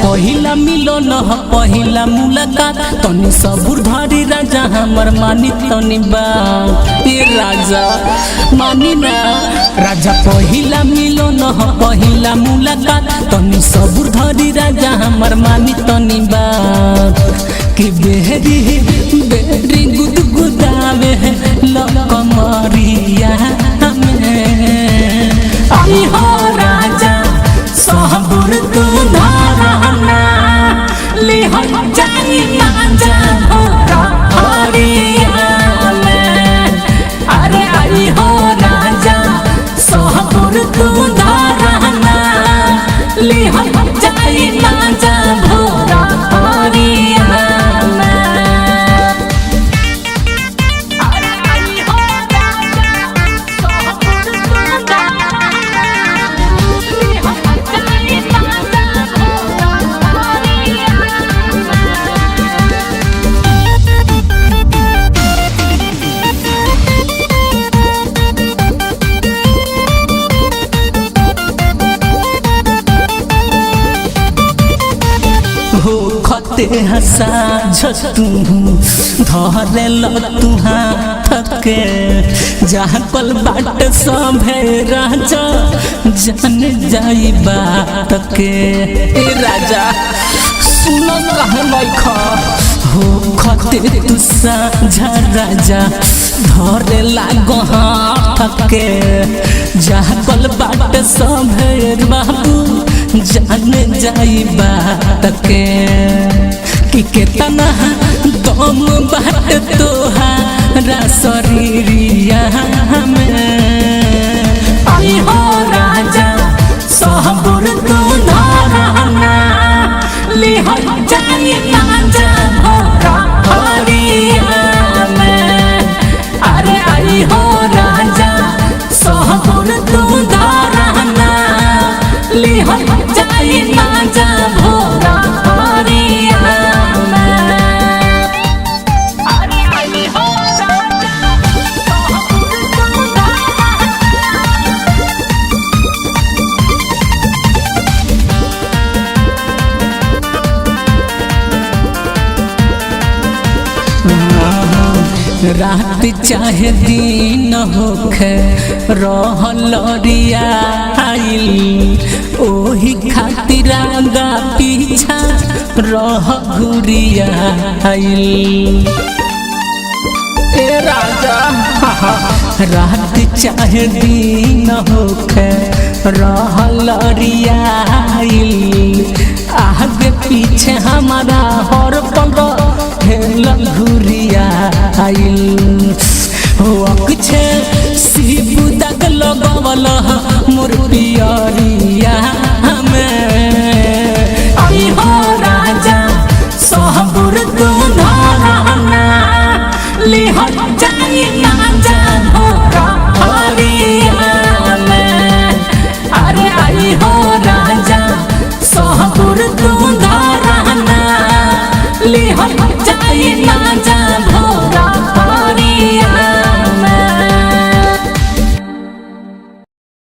पहिला मिलन ह पहिला मुलाकात तनी सबुर धरी राजा हमर मानी तनी बात ए राजा मानी ना राजा पहिला मिलन ह पहिला मुलाकात तनी सबुर धरी राजा हमर मानी तनी बात कि बेहरी बेहरी गुदगुदावे लकमरिया आई हो राजा सबुर तू धरना ले हो जानी मांजा भोरा हरिया में अरे आई हो राजा सबुर तू धरना ले हो जानी मांजा भोरा हरिया खते हसा झतू धरे लतू हाथके जहाँ कल बाट सभे राजा जान जाई बात के ए राजा सुनो कहे लइखा हो खते तू साझा राजा धरे लागो हाथके जहाँ कल बाट सभे बाबू जान जाई बात के कि केतना दम बाट तोहारा शरीरिया में आई हो राजा सबुर तू धरना ले हो जानी मांजा भोरा हरिया में अरे आई हो राजा सबुर तू धरना ले हो जानी मांजा भोरा हरिया रात चाहे दिन होखे रहलरिया आइल ओही खातिर आगा पीछा रह घुरिया आइल ए राजा रात चाहे दिन होखे रहलरिया आइल आगे पीछे हमारा हर पल हेल घुरिया आइल हो अक्षे शिव दग लगवल मोर पियरिया में आई हो राजा सबुर तू धरना ले हो जानी मांजा भोरा हरिया में अरे आई हो राजा सबुर तू धरना ले हो जानी मांजा